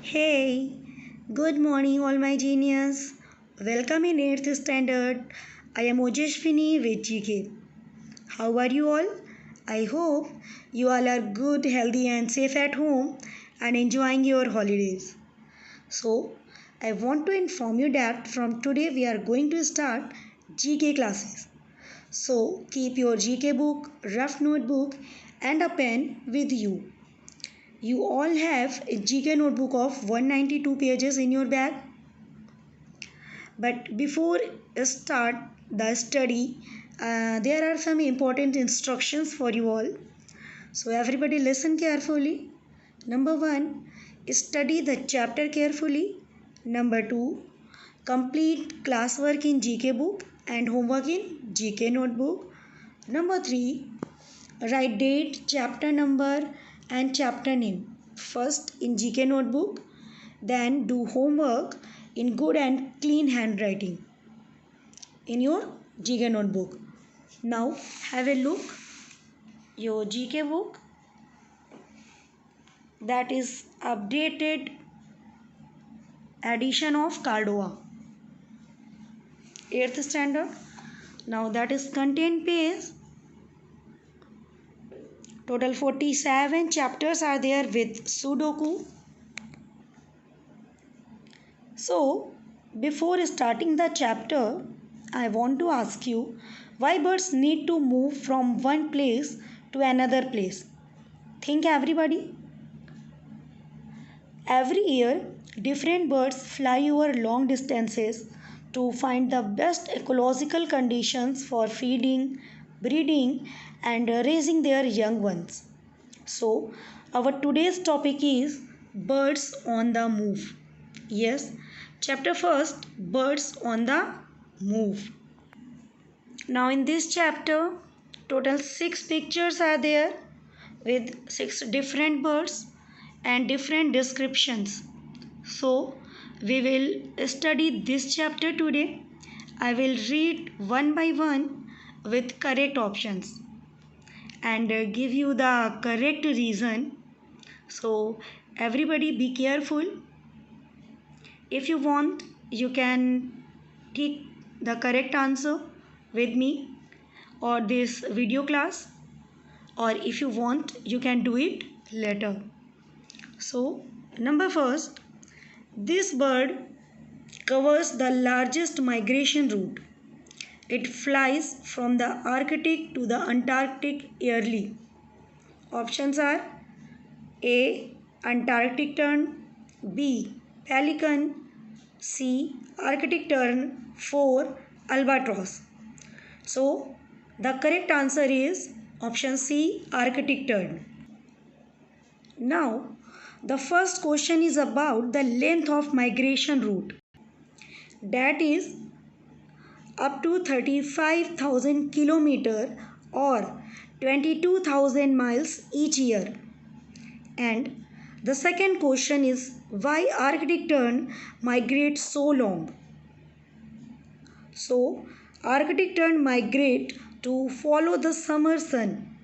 Hey, good morning, all my genius. Welcome in 8th standard. I am Ojeshwini with GK. How are you all? I hope you all are good, healthy, and safe at home and enjoying your holidays. So, I want to inform you that from today we are going to start GK classes. So, keep your GK book, rough notebook, and a pen with you. You all have a GK notebook of 192 pages in your bag. But before start the study, there are some important instructions for you all. So everybody listen carefully. Number 1, study the chapter carefully. Number 2, complete classwork in GK book and homework in GK notebook. Number 3, write date, chapter number and chapter name first in GK notebook, then do homework in good and clean handwriting in your GK notebook. Now have a look your GK book, that is updated edition of Cardova 8th standard. Now that is content page. Total 47 chapters are there with Sudoku. So, before starting the chapter, I want to ask you why birds need to move from one place to another place. Think everybody. Every year, different birds fly over long distances to find the best ecological conditions for feeding, breeding, and raising their young ones. So, our today's topic is birds on the move. Yes, chapter first, birds on the move. Now in this chapter, total 6 pictures are there with 6 different birds and different descriptions. So we will study this chapter today. I will read one by one with correct options and give you the correct reason. So everybody be careful. If you want, you can take the correct answer with me or this video class, or if you want, you can do it later. So, number first, this bird covers the largest migration route. It flies from the Arctic to the Antarctic yearly. Options are A. Antarctic tern, B. Pelican, C. Arctic tern, 4. Albatross. So, the correct answer is option C. Arctic tern. Now, the first question is about the length of migration route. That is up to 35,000 kilometer or 22,000 miles each year. And the second question is why Arctic tern migrate so long? So, Arctic tern migrate to follow the summer sun.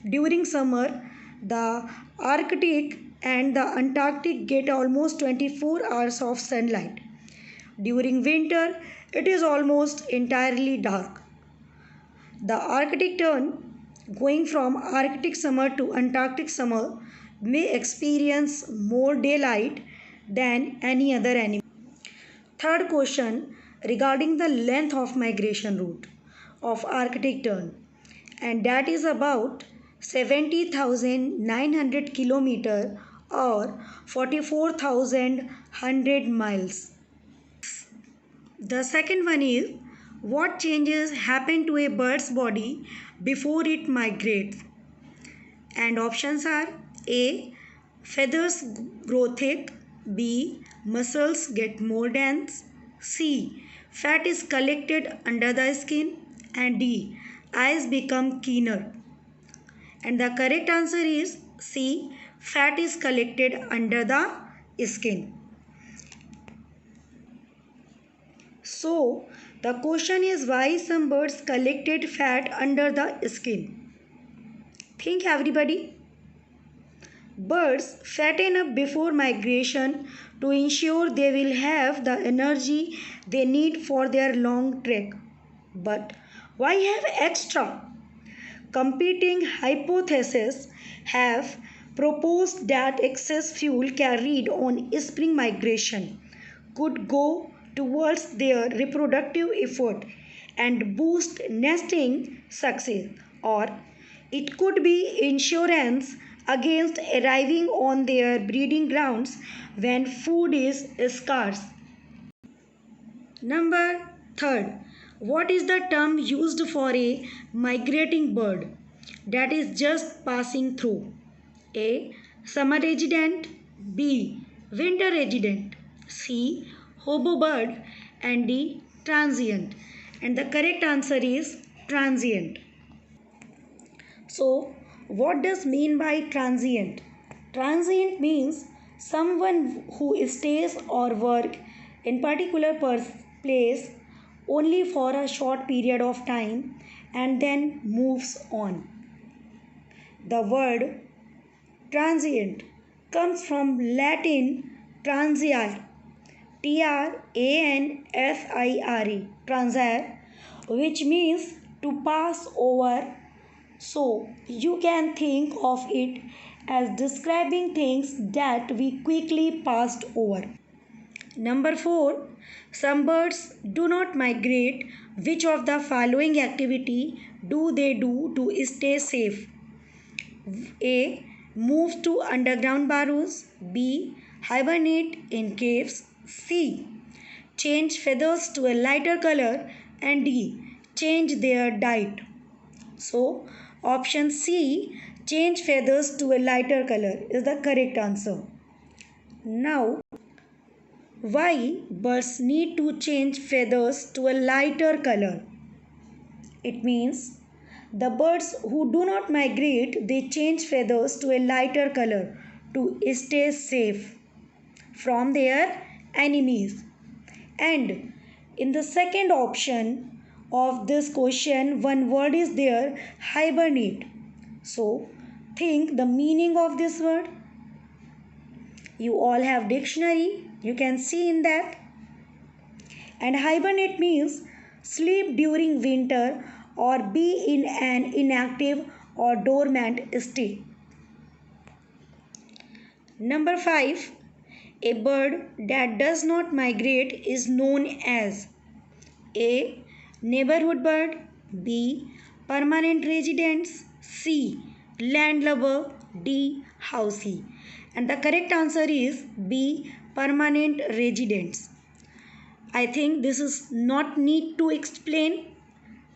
During summer, the Arctic and the Antarctic get almost 24 hours of sunlight. During winter, it is almost entirely dark. The Arctic tern, going from Arctic summer to Antarctic summer, may experience more daylight than any other animal. Third question regarding the length of migration route of Arctic tern, and that is about 70,900 kilometer or 44,100 miles. The second one is what changes happen to a bird's body before it migrates? And options are A. Feathers grow thick, B. Muscles get more dense, C. Fat is collected under the skin, and D. Eyes become keener. And the correct answer is C. Fat is collected under the skin. So, the question is why some birds collected fat under the skin. Think everybody. Birds fatten up before migration to ensure they will have the energy they need for their long trek. But why have extra? Competing hypotheses have proposed that excess fuel carried on spring migration could go towards their reproductive effort and boost nesting success, or it could be insurance against arriving on their breeding grounds when food is scarce. Number third, what is the term used for a migrating bird that is just passing through? A. Summer resident. B. Winter resident. C. Hobo bird. And D. Transient. And the correct answer is transient. So, what does mean by transient? Transient means someone who stays or work in particular place only for a short period of time and then moves on. The word transient comes from Latin transiare, Transire, transire, which means to pass over. So you can think of it as describing things that we quickly passed over. Number 4. Some birds do not migrate. Which of the following activity do they do to stay safe? A. Move to underground burrows. B. Hibernate in caves. C. Change feathers to a lighter color. And D. Change their diet. So, option C, change feathers to a lighter color, is the correct answer. Now, why birds need to change feathers to a lighter color? It means the birds who do not migrate, they change feathers to a lighter color to stay safe from their enemies. And in the second option of this question, one word is there, hibernate. So think the meaning of this word. You all have dictionary, you can see in that. And hibernate means sleep during winter or be in an inactive or dormant state. Number 5. A bird that does not migrate is known as A. Neighborhood bird. B. Permanent residents. C. Landlubber. D. Housey. And the correct answer is B. Permanent residents. I think this is not need to explain.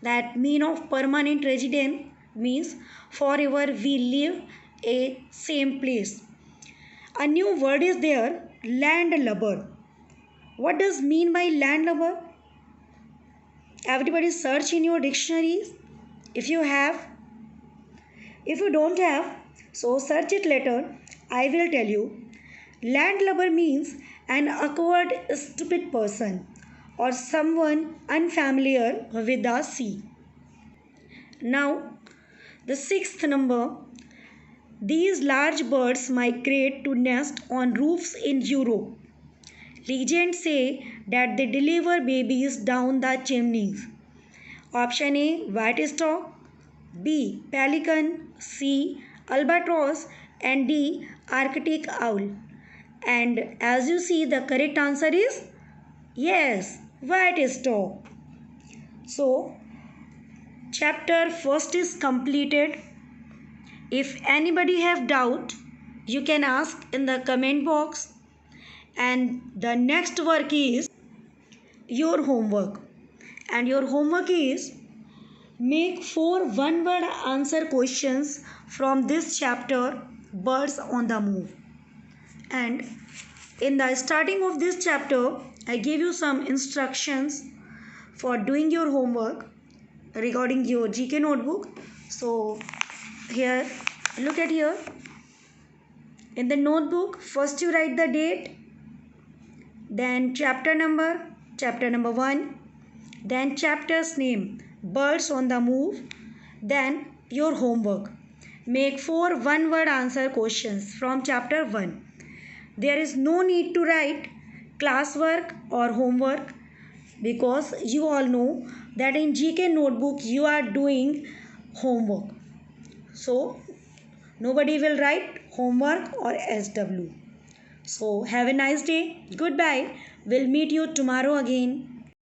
That mean of permanent resident means forever we live a same place. A new word is there, landlubber. What does mean by landlubber? Everybody search in your dictionaries if you have. If you don't have, so search it later. I will tell you. Landlubber means an awkward, stupid person or someone unfamiliar with the sea. Now, the sixth number. These large birds migrate to nest on roofs in Europe. Legends say that they deliver babies down the chimneys. Option A, white stork. B, pelican. C, albatross. And D, Arctic owl. And as you see, the correct answer is yes, white stork. So, chapter first is completed. If anybody have doubt, you can ask in the comment box. And the next work is your homework. And your homework is make 4 one-word answer questions from this chapter, Birds on the Move. And in the starting of this chapter, I gave you some instructions for doing your homework regarding your GK notebook. So here, look at here. In the notebook, first you write the date, then chapter number 1, then chapter's name, Birds on the Move, then your homework. Make 4 one word answer questions from chapter 1. There is no need to write classwork or homework because you all know that in GK notebook you are doing homework. So nobody will write homework or SW. So have a nice day. Goodbye. We'll meet you tomorrow again.